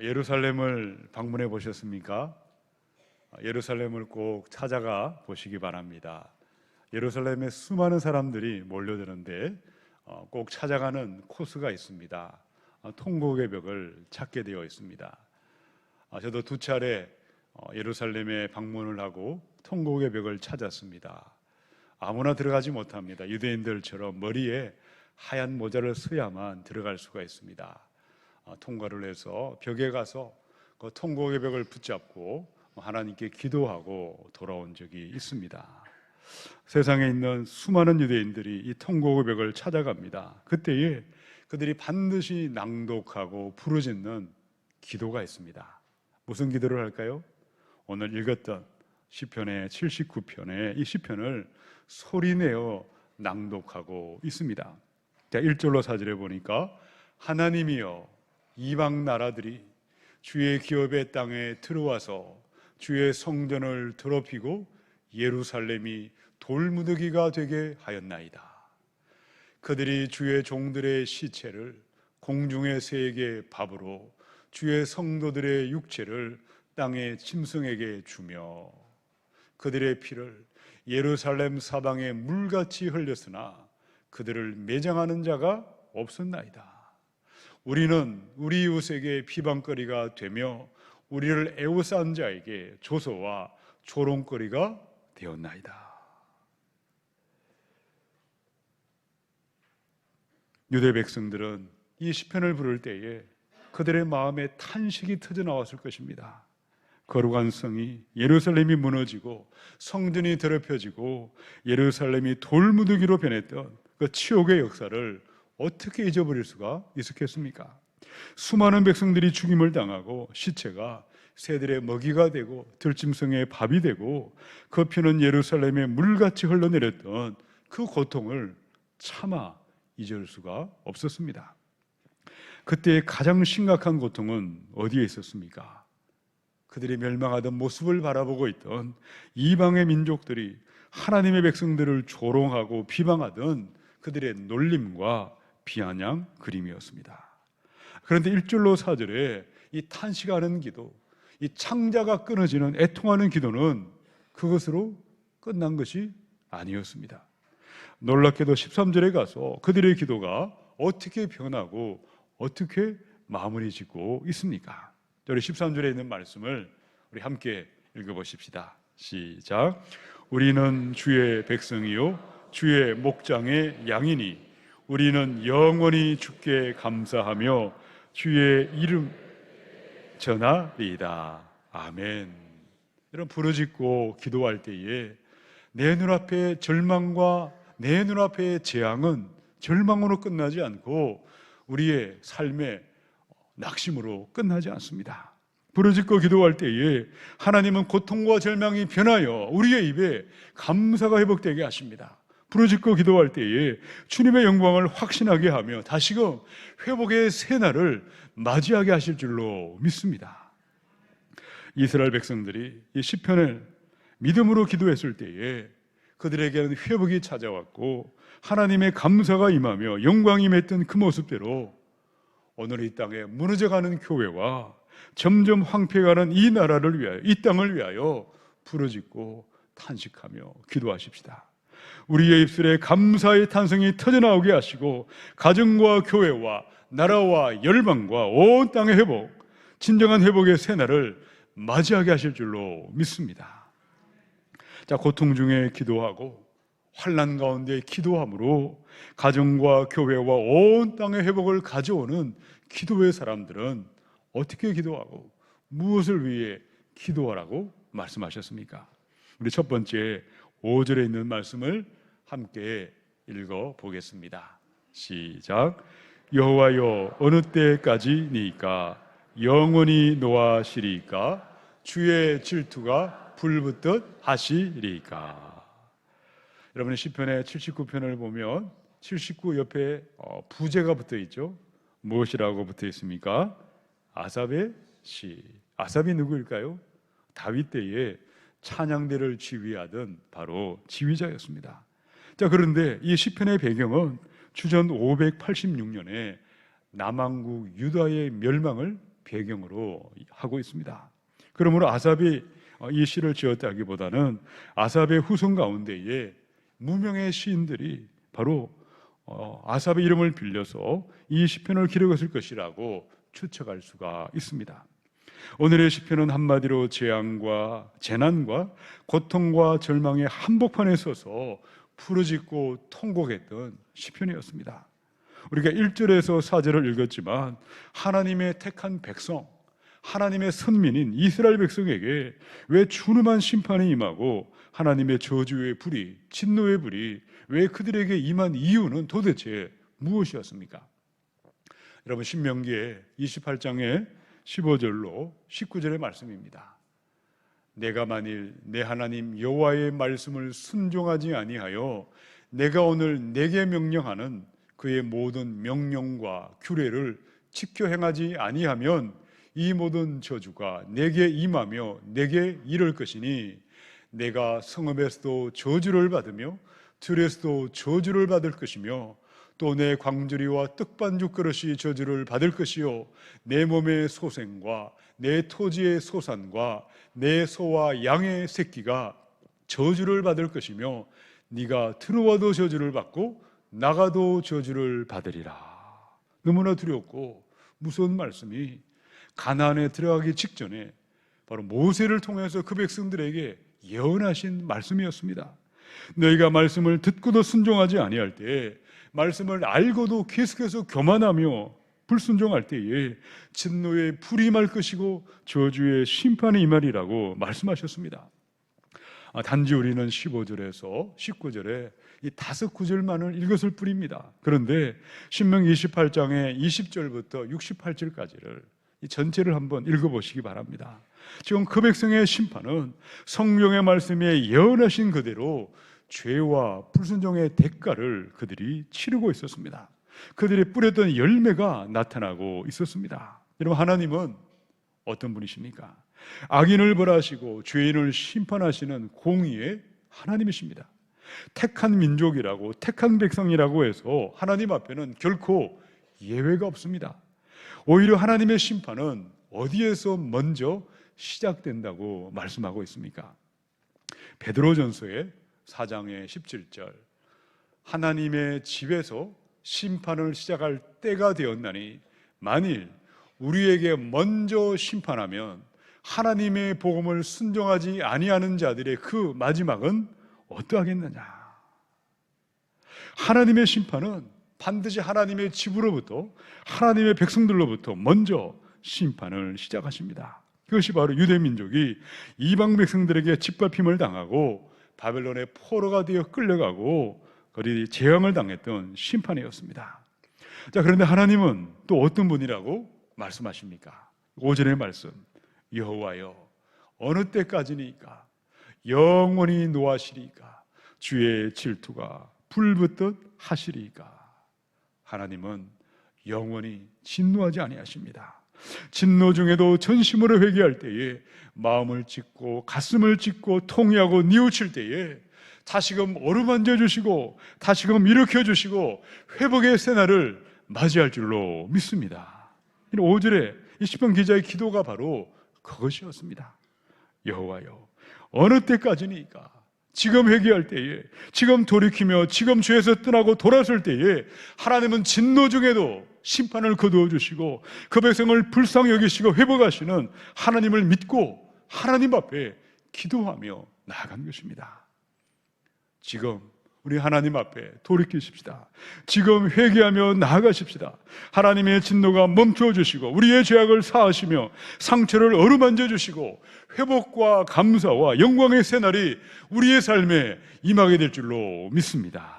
예루살렘을 방문해 보셨습니까? 예루살렘을 꼭 찾아가 보시기 바랍니다. 예루살렘에 수많은 사람들이 몰려드는데 꼭 찾아가는 코스가 있습니다. 통곡의 벽을 찾게 되어 있습니다. 저도 두 차례 예루살렘에 방문을 하고 통곡의 벽을 찾았습니다. 아무나 들어가지 못합니다. 유대인들처럼 머리에 하얀 모자를 써야만 들어갈 수가 있습니다. 통과를 해서 벽에 가서 그 통곡의 벽을 붙잡고 하나님께 기도하고 돌아온 적이 있습니다. 세상에 있는 수많은 유대인들이 이 통곡의 벽을 찾아갑니다. 그때에 그들이 반드시 낭독하고 부르짖는 기도가 있습니다. 무슨 기도를 할까요? 오늘 읽었던 시편의 79편의 이 시편을 소리내어 낭독하고 있습니다. 자, 1절로 4절에 보니까 하나님이여 이방 나라들이 주의 기업의 땅에 들어와서 주의 성전을 더럽히고 예루살렘이 돌무더기가 되게 하였나이다. 그들이 주의 종들의 시체를 공중의 새에게 밥으로 주의 성도들의 육체를 땅의 짐승에게 주며 그들의 피를 예루살렘 사방에 물같이 흘렸으나 그들을 매장하는 자가 없었나이다. 우리는 우리 이웃에게 비방거리가 되며 우리를 애워싼 자에게 조소와 조롱거리가 되었나이다. 유대 백성들은 이 시편을 부를 때에 그들의 마음에 탄식이 터져 나왔을 것입니다. 거룩한 성이 예루살렘이 무너지고 성전이 더럽혀지고 예루살렘이 돌무더기로 변했던 그 치욕의 역사를 어떻게 잊어버릴 수가 있었겠습니까? 수많은 백성들이 죽임을 당하고 시체가 새들의 먹이가 되고 들짐승의 밥이 되고 그 피는 예루살렘에 물같이 흘러내렸던 그 고통을 차마 잊을 수가 없었습니다. 그때 가장 심각한 고통은 어디에 있었습니까? 그들이 멸망하던 모습을 바라보고 있던 이방의 민족들이 하나님의 백성들을 조롱하고 비방하던 그들의 놀림과 비아냥 그림이었습니다. 그런데 1절로 4절에 이 탄식하는 기도, 이 창자가 끊어지는 애통하는 기도는 그것으로 끝난 것이 아니었습니다. 놀랍게도 13절에 가서 그들의 기도가 어떻게 변하고 어떻게 마무리 짓고 있습니까? 우리 13절에 있는 말씀을 우리 함께 읽어보십시다. 시작. 우리는 주의 백성이요 주의 목장의 양이니 우리는 영원히 주께 감사하며 주의 이름 전하리이다. 아멘. 여러분, 부르짖고 기도할 때에 내 눈앞에 절망과 내 눈앞에 재앙은 절망으로 끝나지 않고 우리의 삶의 낙심으로 끝나지 않습니다. 부르짖고 기도할 때에 하나님은 고통과 절망이 변하여 우리의 입에 감사가 회복되게 하십니다. 부르짖고 기도할 때에 주님의 영광을 확신하게 하며 다시금 회복의 새날을 맞이하게 하실 줄로 믿습니다. 이스라엘 백성들이 이 시편을 믿음으로 기도했을 때에 그들에게는 회복이 찾아왔고 하나님의 감사가 임하며 영광이 임했던 그 모습대로 오늘 이 땅에 무너져가는 교회와 점점 황폐해가는 이 나라를 위하여, 이 땅을 위하여 부르짖고 탄식하며 기도하십시다. 우리의 입술에 감사의 탄성이 터져나오게 하시고 가정과 교회와 나라와 열방과 온 땅의 회복, 진정한 회복의 새날을 맞이하게 하실 줄로 믿습니다. 자, 고통 중에 기도하고 환난 가운데 기도함으로 가정과 교회와 온 땅의 회복을 가져오는 기도의 사람들은 어떻게 기도하고 무엇을 위해 기도하라고 말씀하셨습니까? 우리 첫 번째 5절에 있는 말씀을 함께 읽어 보겠습니다. 시작. 여호와여 어느 때까지니까 영원히 노하시리까 주의 질투가 불붙듯 하시리까. 여러분의 시편의 79편을 보면 79 옆에 부제가 붙어 있죠. 무엇이라고 붙어 있습니까? 아삽의 시. 아삽이 누구일까요? 다윗 때에 찬양대를 지휘하던 바로 지휘자였습니다. 자, 그런데 이 시편의 배경은 주전 586년에 남왕국 유다의 멸망을 배경으로 하고 있습니다. 그러므로 아삽이 이 시를 지었다기보다는 아삽의 후손 가운데에 무명의 시인들이 바로 아삽의 이름을 빌려서 이 시편을 기록했을 것이라고 추측할 수가 있습니다. 오늘의 시편은 한마디로 재앙과 재난과 고통과 절망의 한복판에 서서 부르짖고 통곡했던 시편이었습니다. 우리가 1절에서 4절을 읽었지만 하나님의 택한 백성, 하나님의 선민인 이스라엘 백성에게 왜 준엄한 심판이 임하고 하나님의 저주의 불이, 진노의 불이 왜 그들에게 임한 이유는 도대체 무엇이었습니까? 여러분, 신명기의 28장의 15절로 19절의 말씀입니다. 내가 만일 내 하나님 여호와의 말씀을 순종하지 아니하여 내가 오늘 내게 명령하는 그의 모든 명령과 규례를 지켜 행하지 아니하면 이 모든 저주가 내게 임하며 내게 이를 것이니 내가 성읍에서도 저주를 받으며 들에서도 저주를 받을 것이며 또 내 광주리와 떡반죽 그릇이 저주를 받을 것이요 내 몸의 소생과 내 토지의 소산과 내 소와 양의 새끼가 저주를 받을 것이며 네가 들어와도 저주를 받고 나가도 저주를 받으리라. 너무나 두렵고 무서운 말씀이 가나안에 들어가기 직전에 바로 모세를 통해서 그 백성들에게 예언하신 말씀이었습니다. 너희가 말씀을 듣고도 순종하지 아니할 때에, 말씀을 알고도 계속해서 교만하며 불순종할 때에 진노의 불이 임할 것이고 저주의 심판이 임하리라고 말씀하셨습니다. 단지 우리는 15절에서 19절에 이 5구절만을 읽었을 뿐입니다. 그런데 신명기 28장의 20절부터 68절까지를 이 전체를 한번 읽어보시기 바랍니다. 지금 그 백성의 심판은 성령의 말씀에 예언하신 그대로 죄와 불순종의 대가를 그들이 치르고 있었습니다. 그들이 뿌렸던 열매가 나타나고 있었습니다. 여러분, 하나님은 어떤 분이십니까? 악인을 벌하시고 죄인을 심판하시는 공의의 하나님이십니다. 택한 민족이라고, 택한 백성이라고 해서 하나님 앞에는 결코 예외가 없습니다. 오히려 하나님의 심판은 어디에서 먼저 시작된다고 말씀하고 있습니까? 베드로전서의 4장의 17절, 하나님의 집에서 심판을 시작할 때가 되었나니 만일 우리에게 먼저 심판하면 하나님의 복음을 순종하지 아니하는 자들의 그 마지막은 어떠하겠느냐. 하나님의 심판은 반드시 하나님의 집으로부터, 하나님의 백성들로부터 먼저 심판을 시작하십니다. 그것이 바로 유대민족이 이방 백성들에게 짓밟힘을 당하고 바벨론의 포로가 되어 끌려가고 그들이 재앙을 당했던 심판이었습니다. 자, 그런데 하나님은 또 어떤 분이라고 말씀하십니까? 5절의 말씀, 여호와여 어느 때까지니까 영원히 노하시리까 주의 질투가 불붙듯 하시리까. 하나님은 영원히 진노하지 아니하십니다. 진노 중에도 전심으로 회개할 때에, 마음을 찢고 가슴을 찢고 통회하고 뉘우칠 때에 다시금 어루만져 주시고 다시금 일으켜 주시고 회복의 새날을 맞이할 줄로 믿습니다. 5절에 이 시편 기자의 기도가 바로 그것이었습니다. 여호와여 어느 때까지니까, 지금 회개할 때에, 지금 돌이키며 지금 죄에서 떠나고 돌아설 때에 하나님은 진노 중에도 심판을 거두어 주시고 그 백성을 불쌍히 여기시고 회복하시는 하나님을 믿고 하나님 앞에 기도하며 나아간 것입니다. 지금 우리 하나님 앞에 돌이키십시다. 지금 회개하며 나아가십시다. 하나님의 진노가 멈춰 주시고 우리의 죄악을 사하시며 상처를 어루만져 주시고 회복과 감사와 영광의 새날이 우리의 삶에 임하게 될 줄로 믿습니다.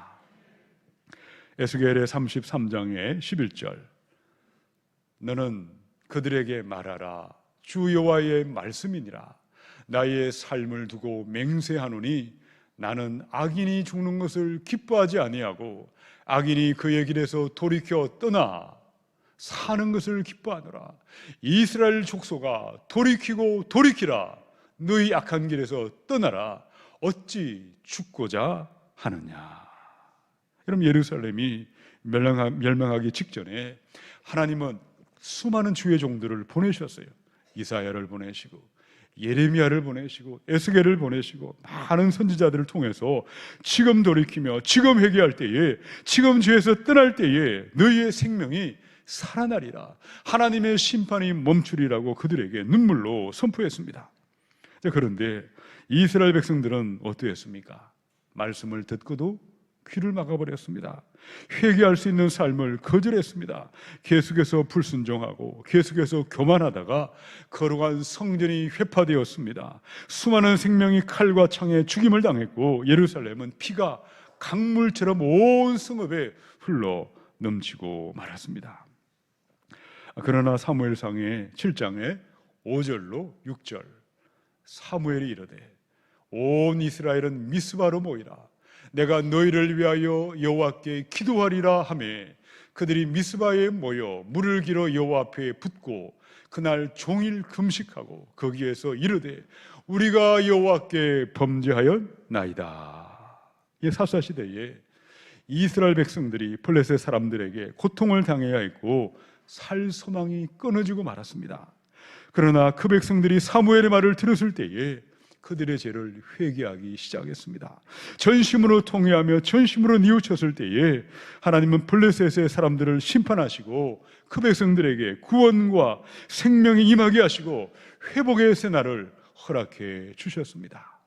에스겔의 33장의 11절, 너는 그들에게 말하라. 주 여호와의 말씀이니라. 나의 삶을 두고 맹세하노니 나는 악인이 죽는 것을 기뻐하지 아니하고 악인이 그의 길에서 돌이켜 떠나 사는 것을 기뻐하노라. 이스라엘 족속아 돌이키고 돌이키라. 너희 악한 길에서 떠나라. 어찌 죽고자 하느냐. 그럼 예루살렘이 멸망하기 직전에 하나님은 수많은 주의 종들을 보내셨어요. 이사야를 보내시고 예레미야를 보내시고 에스겔을 보내시고 많은 선지자들을 통해서 지금 돌이키며 지금 회개할 때에, 지금 죄에서 떠날 때에 너희의 생명이 살아나리라, 하나님의 심판이 멈추리라고 그들에게 눈물로 선포했습니다. 그런데 이스라엘 백성들은 어떠했습니까? 말씀을 듣고도 귀를 막아버렸습니다. 회개할 수 있는 삶을 거절했습니다. 계속해서 불순종하고 계속해서 교만하다가 거룩한 성전이 회파되었습니다. 수많은 생명이 칼과 창에 죽임을 당했고 예루살렘은 피가 강물처럼 온 성읍에 흘러 넘치고 말았습니다. 그러나 사무엘상의 7장의 5절로 6절, 사무엘이 이르되 온 이스라엘은 미스바로 모이라, 내가 너희를 위하여 여호와께 기도하리라 하매 그들이 미스바에 모여 물을 길어 여호와 앞에 붓고 그날 종일 금식하고 거기에서 이르되 우리가 여호와께 범죄하였나이다. 이 사사시대에 이스라엘 백성들이 블레셋 사람들에게 고통을 당해야 했고 살 소망이 끊어지고 말았습니다. 그러나 그 백성들이 사무엘의 말을 들었을 때에 그들의 죄를 회개하기 시작했습니다. 전심으로 통회하며 전심으로 뉘우쳤을 때에 하나님은 블레셋의 사람들을 심판하시고 그 백성들에게 구원과 생명이 임하게 하시고 회복의 새날을 허락해 주셨습니다.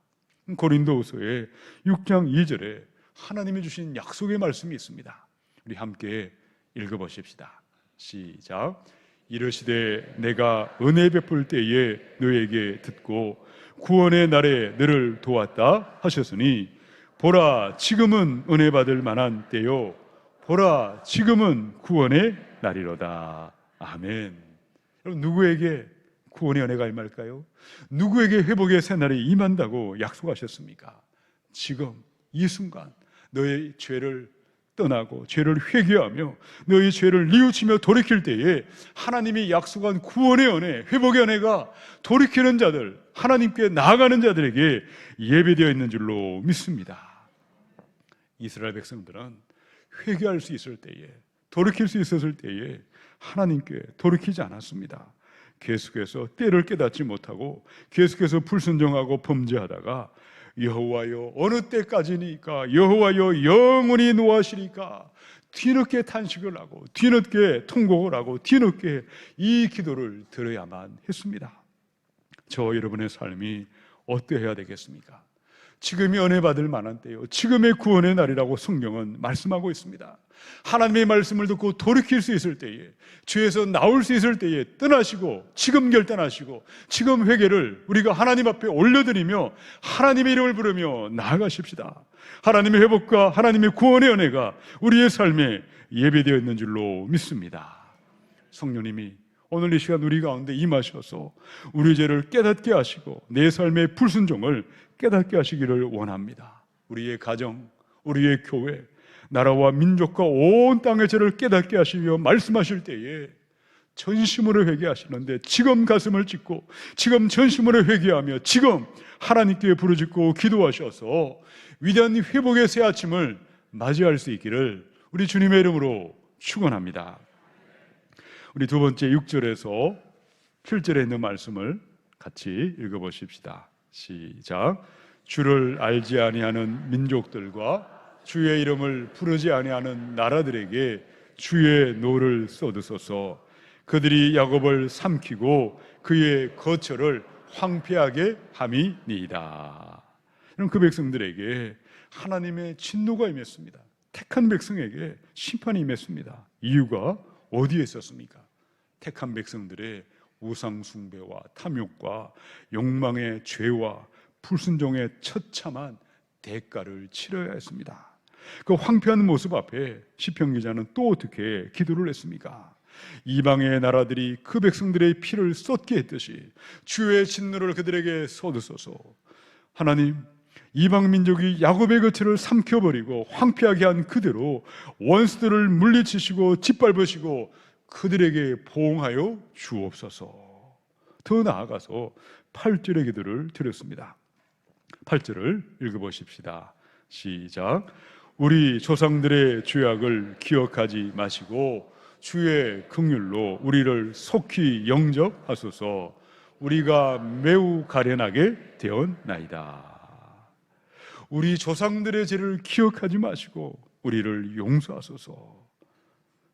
고린도후서의 6장 2절에 하나님이 주신 약속의 말씀이 있습니다. 우리 함께 읽어보십시다. 시작. 이르시되 내가 은혜 베풀 때에 너에게 듣고 구원의 날에 너를 도왔다 하셨으니 보라 지금은 은혜 받을 만한 때요, 보라 지금은 구원의 날이로다. 아멘. 여러분, 누구에게 구원의 은혜가 임할까요? 누구에게 회복의 새날이 임한다고 약속하셨습니까? 지금 이 순간 너의 죄를 떠나고 죄를 회개하며 너희 죄를 뉘우치며 돌이킬 때에 하나님이 약속한 구원의 은혜, 회복의 은혜가 돌이키는 자들, 하나님께 나아가는 자들에게 예배되어 있는 줄로 믿습니다. 이스라엘 백성들은 회개할 수 있을 때에, 돌이킬 수 있었을 때에 하나님께 돌이키지 않았습니다. 계속해서 때를 깨닫지 못하고 계속해서 불순종하고 범죄하다가 여호와여 어느 때까지니까, 여호와여 영원히 노하시니까 뒤늦게 탄식을 하고 뒤늦게 통곡을 하고 뒤늦게 이 기도를 들어야만 했습니다. 저 여러분의 삶이 어떠해야 되겠습니까? 지금이 은혜 받을 만한 때요, 지금의 구원의 날이라고 성경은 말씀하고 있습니다. 하나님의 말씀을 듣고 돌이킬 수 있을 때에, 죄에서 나올 수 있을 때에 떠나시고 지금 결단하시고 지금 회개를 우리가 하나님 앞에 올려드리며 하나님의 이름을 부르며 나아가십시다. 하나님의 회복과 하나님의 구원의 은혜가 우리의 삶에 예배되어 있는 줄로 믿습니다. 성령님이 오늘 이 시간 우리 가운데 임하셔서 우리 죄를 깨닫게 하시고 내 삶의 불순종을 깨닫게 하시기를 원합니다. 우리의 가정, 우리의 교회, 나라와 민족과 온 땅의 죄를 깨닫게 하시며 말씀하실 때에 전심으로 회개하시는데 지금 가슴을 찢고 지금 전심으로 회개하며 지금 하나님께 부르짖고 기도하셔서 위대한 회복의 새 아침을 맞이할 수 있기를 우리 주님의 이름으로 축원합니다. 우리 두 번째 6절에서 7절에 있는 말씀을 같이 읽어보십시다. 시작. 주를 알지 아니하는 민족들과 주의 이름을 부르지 아니하는 나라들에게 주의 노를 쏟으소서. 그들이 야곱을 삼키고 그의 거처를 황폐하게 함이니이다. 이런 그 백성들에게 하나님의 진노가 임했습니다. 택한 백성에게 심판이 임했습니다. 이유가 어디에 있었습니까? 택한 백성들의 우상 숭배와 탐욕과 욕망의 죄와 불순종의 처참한 대가를 치러야 했습니다. 그 황폐한 모습 앞에 시편 기자는 또 어떻게 기도를 했습니까? 이방의 나라들이 그 백성들의 피를 쏟게 했듯이 주의 진노를 그들에게 쏟으소서. 하나님, 이방 민족이 야곱의 거처를 삼켜버리고 황폐하게 한 그대로 원수들을 물리치시고 짓밟으시고 그들에게 보응하여 주옵소서. 더 나아가서 8절의 기도를 드렸습니다. 8절을 읽어보십시다. 시작. 우리 조상들의 죄악을 기억하지 마시고 주의 긍휼로 우리를 속히 영접하소서. 우리가 매우 가련하게 되었나이다. 우리 조상들의 죄를 기억하지 마시고 우리를 용서하소서.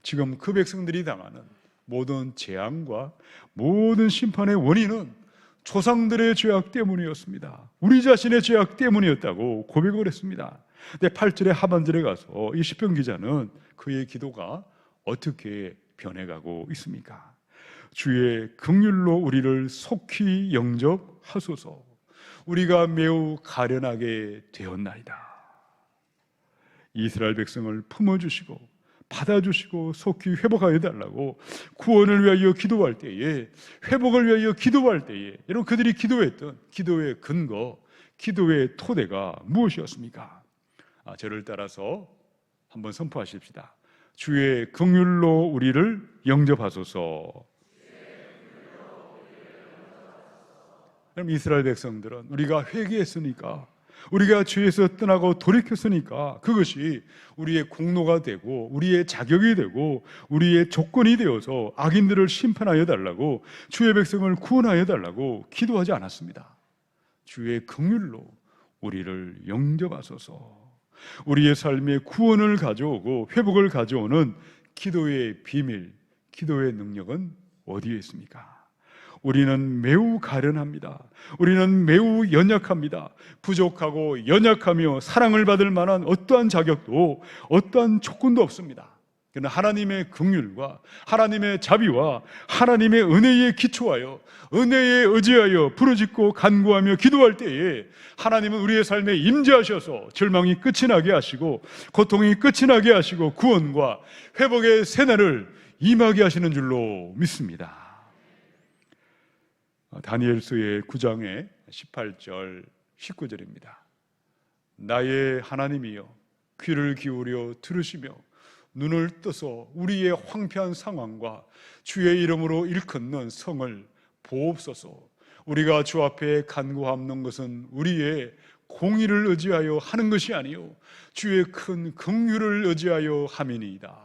지금 그 백성들이 당하는 모든 재앙과 모든 심판의 원인은 조상들의 죄악 때문이었습니다. 우리 자신의 죄악 때문이었다고 고백을 했습니다. 근데 8절의 하반절에 가서 이 시편 기자는 그의 기도가 어떻게 변해가고 있습니까? 주의 긍휼로 우리를 속히 영접하소서. 우리가 매우 가련하게 되었나이다. 이스라엘 백성을 품어주시고 받아주시고 속히 회복하여 달라고 구원을 위하여 기도할 때에, 회복을 위하여 기도할 때에, 여러분 그들이 기도했던 기도의 근거, 기도의 토대가 무엇이었습니까? 저를 따라서 한번 선포하십시다. 주의 긍휼로 우리를 영접하소서. 그럼 이스라엘 백성들은 우리가 회개했으니까, 우리가 죄에서 떠나고 돌이켰으니까 그것이 우리의 공로가 되고 우리의 자격이 되고 우리의 조건이 되어서 악인들을 심판하여 달라고, 주의 백성을 구원하여 달라고 기도하지 않았습니다. 주의 긍휼로 우리를 영접하소서. 우리의 삶에 구원을 가져오고 회복을 가져오는 기도의 비밀, 기도의 능력은 어디에 있습니까? 우리는 매우 가련합니다. 우리는 매우 연약합니다. 부족하고 연약하며 사랑을 받을 만한 어떠한 자격도 어떠한 조건도 없습니다. 그러나 하나님의 긍휼과 하나님의 자비와 하나님의 은혜에 기초하여, 은혜에 의지하여 부르짖고 간구하며 기도할 때에 하나님은 우리의 삶에 임재하셔서 절망이 끝이 나게 하시고 고통이 끝이 나게 하시고 구원과 회복의 새날을 임하게 하시는 줄로 믿습니다. 다니엘서의 9장의 18절 19절입니다. 나의 하나님이여 귀를 기울여 들으시며 눈을 떠서 우리의 황폐한 상황과 주의 이름으로 일컫는 성을 보옵소서. 우리가 주 앞에 간구하는 것은 우리의 공의를 의지하여 하는 것이 아니요 주의 큰 긍휼을 의지하여 함이니이다.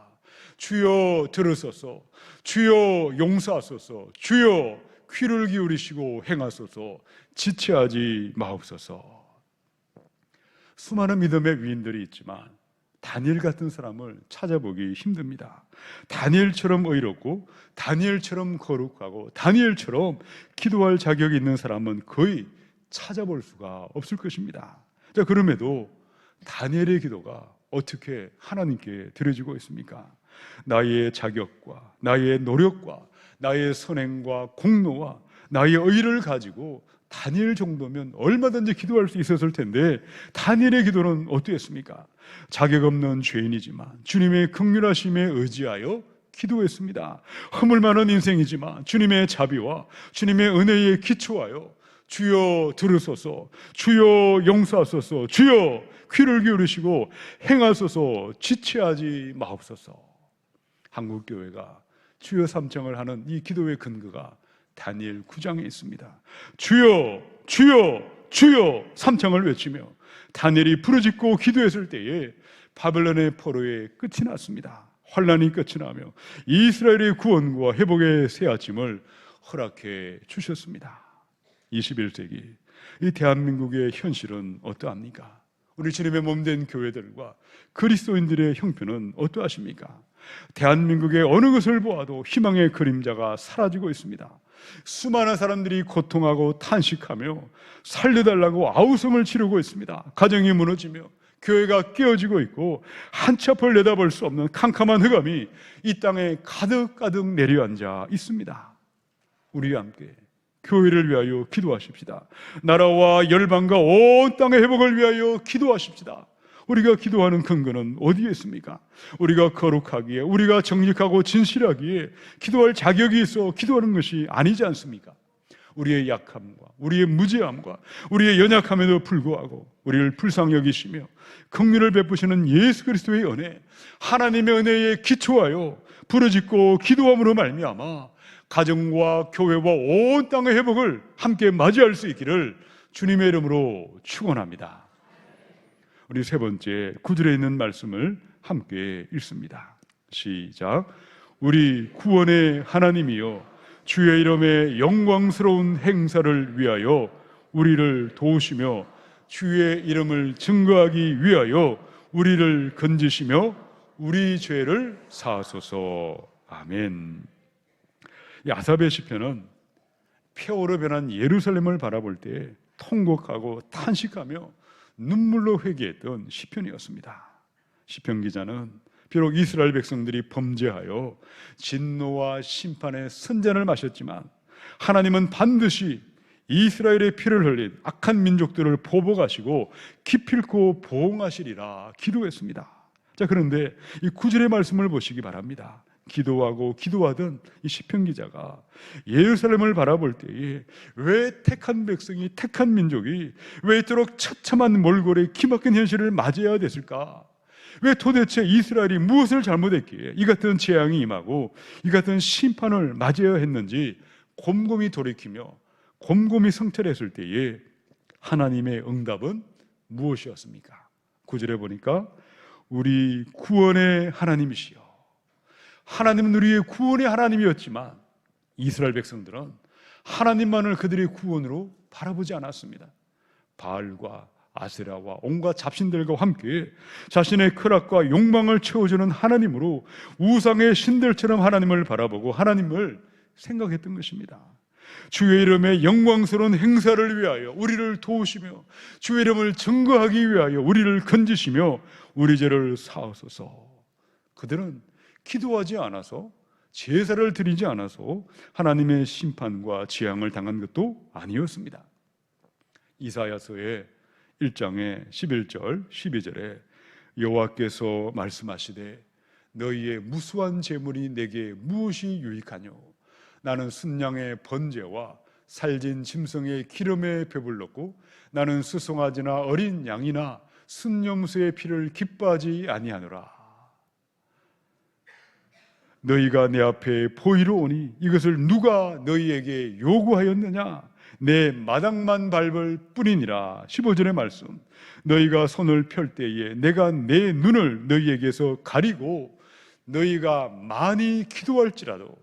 주여 들으소서. 주여 용서하소서. 주여 귀를 기울이시고 행하소서. 지체하지 마옵소서. 수많은 믿음의 위인들이 있지만 다니엘 같은 사람을 찾아보기 힘듭니다. 다니엘처럼 의롭고 다니엘처럼 거룩하고 다니엘처럼 기도할 자격이 있는 사람은 거의 찾아볼 수가 없을 것입니다. 자, 그럼에도 다니엘의 기도가 어떻게 하나님께 드려지고 있습니까? 나의 자격과 나의 노력과 나의 선행과 공로와 나의 의를 가지고 다니엘 정도면 얼마든지 기도할 수 있었을 텐데 다니엘의 기도는 어떠했습니까? 자격 없는 죄인이지만 주님의 긍휼하심에 의지하여 기도했습니다. 허물 많은 인생이지만 주님의 자비와 주님의 은혜에 기초하여 주여 들으소서, 주여 용서하소서, 주여 귀를 기울이시고 행하소서, 지체하지 마옵소서. 한국교회가 주여 삼창을 하는 이 기도의 근거가 다니엘 9장에 있습니다. 주여 주여 주여 삼창을 외치며 다니엘이 부르짖고 기도했을 때에 바벨론의 포로의 끝이 났습니다. 환란이 끝이 나며 이스라엘의 구원과 회복의 새 아침을 허락해 주셨습니다. 21세기 이 대한민국의 현실은 어떠합니까? 우리 주님의 몸된 교회들과 그리스도인들의 형편은 어떠하십니까? 대한민국의 어느 것을 보아도 희망의 그림자가 사라지고 있습니다. 수많은 사람들이 고통하고 탄식하며 살려달라고 아우성을 지르고 있습니다. 가정이 무너지며 교회가 깨어지고 있고 한치 앞을 내다볼 수 없는 캄캄한 흑암이 이 땅에 가득가득 내려앉아 있습니다. 우리 함께 교회를 위하여 기도하십시다. 나라와 열방과 온 땅의 회복을 위하여 기도하십시다. 우리가 기도하는 근거는 어디에 있습니까? 우리가 거룩하기에, 우리가 정직하고 진실하기에 기도할 자격이 있어 기도하는 것이 아니지 않습니까? 우리의 약함과 우리의 무지함과 우리의 연약함에도 불구하고 우리를 불쌍히 여기시며 긍휼을 베푸시는 예수 그리스도의 은혜, 하나님의 은혜에 기초하여 부르짖고 기도함으로 말미암아 가정과 교회와 온 땅의 회복을 함께 맞이할 수 있기를 주님의 이름으로 축원합니다. 우리 세 번째 9절에 있는 말씀을 함께 읽습니다. 시작. 우리 구원의 하나님이여, 주의 이름의 영광스러운 행사를 위하여 우리를 도우시며 주의 이름을 증거하기 위하여 우리를 건지시며 우리 죄를 사하소서. 아멘. 이 아삽의 시편은 폐허로 변한 예루살렘을 바라볼 때 통곡하고 탄식하며 눈물로 회개했던 시편이었습니다. 시편 기자는 비록 이스라엘 백성들이 범죄하여 진노와 심판의 선잔을 마셨지만 하나님은 반드시 이스라엘의 피를 흘린 악한 민족들을 보복하시고 기필코 보응하시리라 기도했습니다. 자, 그런데 이 9절의 말씀을 보시기 바랍니다. 기도하고 기도하던 이 시편 기자가 예루살렘을 바라볼 때에 왜 택한 백성이, 택한 민족이 왜 이토록 처참한 몰골의 기막힌 현실을 맞이해야 됐을까? 왜 도대체 이스라엘이 무엇을 잘못했기에 이 같은 재앙이 임하고 이 같은 심판을 맞이해야 했는지 곰곰이 돌이키며 곰곰이 성찰했을 때에 하나님의 응답은 무엇이었습니까? 9절에 보니까 우리 구원의 하나님이시여. 하나님은 우리의 구원의 하나님이었지만 이스라엘 백성들은 하나님만을 그들의 구원으로 바라보지 않았습니다. 바알과 아세라와 온갖 잡신들과 함께 자신의 쾌락과 욕망을 채워주는 하나님으로 우상의 신들처럼 하나님을 바라보고 하나님을 생각했던 것입니다. 주의 이름의 영광스러운 행사를 위하여 우리를 도우시며 주의 이름을 증거하기 위하여 우리를 건지시며 우리 죄를 사하소서. 그들은 기도하지 않아서, 제사를 드리지 않아서 하나님의 심판과 재앙을 당한 것도 아니었습니다. 이사야서의 1장의 11절 12절에 여호와께서 말씀하시되 너희의 무수한 재물이 내게 무엇이 유익하뇨? 나는 순양의 번제와 살진 짐승의 기름에 배불렀고 나는 수송아지나 어린 양이나 순염소의 피를 기뻐하지 아니하노라. 너희가 내 앞에 보이러 오니 이것을 누가 너희에게 요구하였느냐? 내 마당만 밟을 뿐이니라. 15절의 말씀, 너희가 손을 펼 때에 내가 내 눈을 너희에게서 가리고 너희가 많이 기도할지라도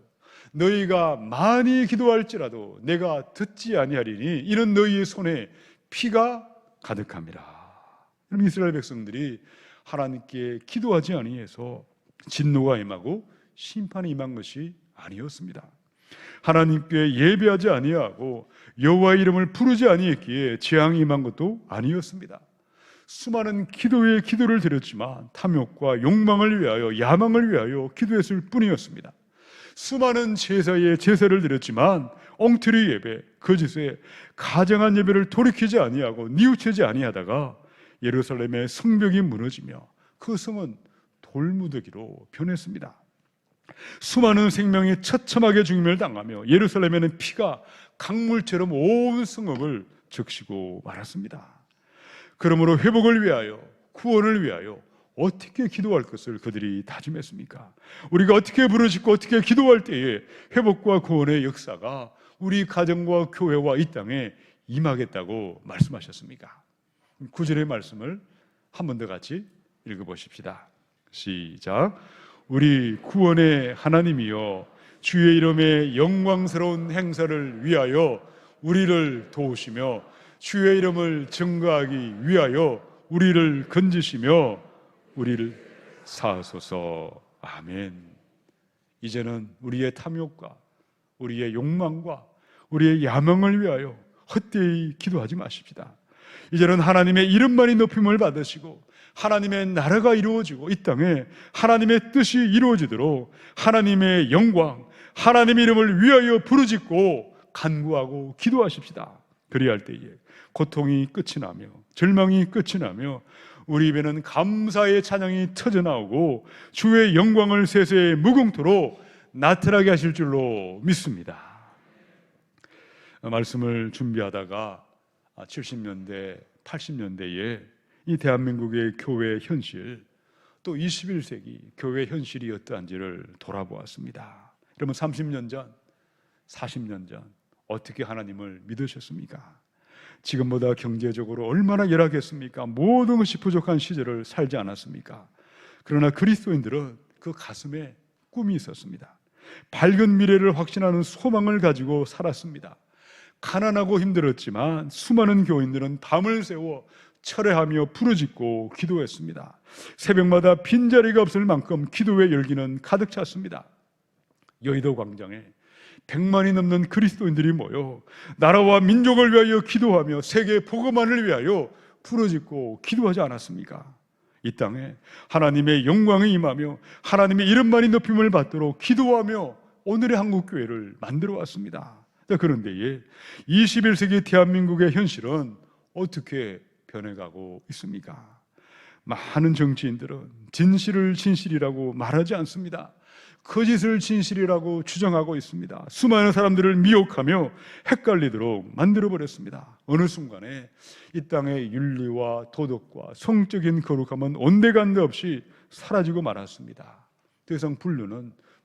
내가 듣지 아니하리니 이는 너희의 손에 피가 가득함이라. 그럼 이스라엘 백성들이 하나님께 기도하지 아니해서 진노가 임하고 심판이 임한 것이 아니었습니다. 하나님께 예배하지 아니하고 여호와의 이름을 부르지 아니했기에 재앙이 임한 것도 아니었습니다. 수많은 기도에 기도를 드렸지만 탐욕과 욕망을 위하여, 야망을 위하여 기도했을 뿐이었습니다. 수많은 제사에 제사를 드렸지만 엉터리 예배, 거짓에 가정한 예배를 돌이키지 아니하고 뉘우치지 아니하다가 예루살렘의 성벽이 무너지며 그 성은 돌무더기로 변했습니다. 수많은 생명이 처참하게 죽임을 당하며 예루살렘에는 피가 강물처럼 온 성읍을 적시고 말았습니다. 그러므로 회복을 위하여, 구원을 위하여 어떻게 기도할 것을 그들이 다짐했습니까? 우리가 어떻게 부르짖고 어떻게 기도할 때에 회복과 구원의 역사가 우리 가정과 교회와 이 땅에 임하겠다고 말씀하셨습니까? 9절의 말씀을 한 번 더 같이 읽어보십시다. 시작. 우리 구원의 하나님이여, 주의 이름의 영광스러운 행사를 위하여 우리를 도우시며 주의 이름을 증거하기 위하여 우리를 건지시며 우리를 사하소서. 아멘. 이제는 우리의 탐욕과 우리의 욕망과 우리의 야망을 위하여 헛되이 기도하지 마십시다. 이제는 하나님의 이름만이 높임을 받으시고 하나님의 나라가 이루어지고 이 땅에 하나님의 뜻이 이루어지도록 하나님의 영광, 하나님의 이름을 위하여 부르짖고 간구하고 기도하십시다. 그리할 때에 고통이 끝이 나며 절망이 끝이 나며 우리 입에는 감사의 찬양이 터져나오고 주의 영광을 세세에 무궁토로 나타나게 하실 줄로 믿습니다. 말씀을 준비하다가 70년대, 80년대에 이 대한민국의 교회 현실, 또 21세기 교회 현실이 어떠한지를 돌아보았습니다. 여러분, 30년 전, 40년 전 어떻게 하나님을 믿으셨습니까? 지금보다 경제적으로 얼마나 열악했습니까? 모든 것이 부족한 시절을 살지 않았습니까? 그러나 그리스도인들은 그 가슴에 꿈이 있었습니다. 밝은 미래를 확신하는 소망을 가지고 살았습니다. 가난하고 힘들었지만 수많은 교인들은 밤을 새워 철회하며 부르짖고 기도했습니다. 새벽마다 빈자리가 없을 만큼 기도의 열기는 가득 찼습니다. 여의도 광장에 100만이 넘는 그리스도인들이 모여 나라와 민족을 위하여 기도하며 세계 복음만을 위하여 부르짖고 기도하지 않았습니까? 이 땅에 하나님의 영광이 임하며 하나님의 이름만이 높임을 받도록 기도하며 오늘의 한국교회를 만들어 왔습니다. 그런데 21세기 대한민국의 현실은 어떻게 변해가고 있습니까? 많은 정치인들은 진실을 진실이라고 말하지 않습니다. 거짓을 진실이라고 주장하고 있습니다. 수많은 사람들을 미혹하며 헷갈리도록 만들어버렸습니다. 어느 순간에 이 땅의 윤리와 도덕과 성적인 거룩함은 온데간데 없이 사라지고 말았습니다. 더 이상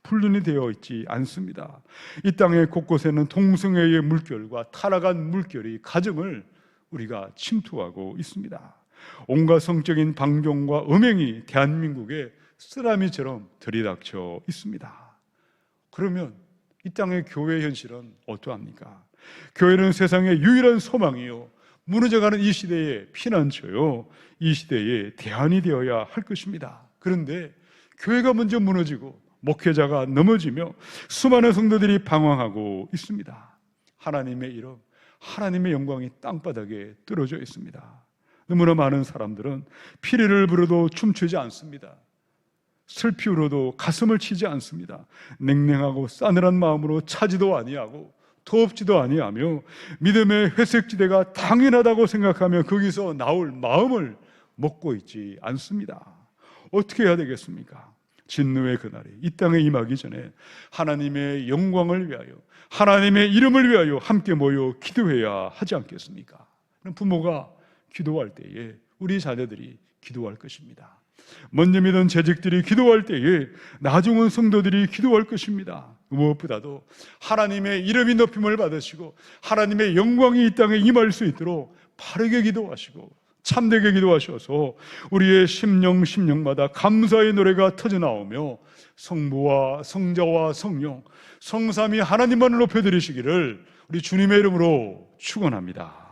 불륜이 되어 있지 않습니다. 이 땅의 곳곳에는 동성애의 물결과 타락한 물결이 가정을 우리가 침투하고 있습니다. 온갖 성적인 방종과 음행이 대한민국에 쓰라미처럼 들이닥쳐 있습니다. 그러면 이 땅의 교회 현실은 어떠합니까? 교회는 세상의 유일한 소망이요, 무너져가는 이 시대의 피난처요, 이 시대의 대안이 되어야 할 것입니다. 그런데 교회가 먼저 무너지고 목회자가 넘어지며 수많은 성도들이 방황하고 있습니다. 하나님의 이름, 하나님의 영광이 땅바닥에 떨어져 있습니다. 너무나 많은 사람들은 피리를 불어도 춤추지 않습니다. 슬피 울어도 가슴을 치지 않습니다. 냉랭하고 싸늘한 마음으로 차지도 아니하고 더럽지도 아니하며 믿음의 회색지대가 당연하다고 생각하며 거기서 나올 마음을 먹고 있지 않습니다. 어떻게 해야 되겠습니까? 진노의 그날이 이 땅에 임하기 전에 하나님의 영광을 위하여, 하나님의 이름을 위하여 함께 모여 기도해야 하지 않겠습니까? 부모가 기도할 때에 우리 자녀들이 기도할 것입니다. 먼저 믿은 재직들이 기도할 때에 나중은 성도들이 기도할 것입니다. 무엇보다도 하나님의 이름이 높임을 받으시고 하나님의 영광이 이 땅에 임할 수 있도록 바르게 기도하시고 참되게 기도하셔서 우리의 심령마다 감사의 노래가 터져나오며 성부와 성자와 성령, 성삼위 하나님만을 높여드리시기를 우리 주님의 이름으로 축원합니다.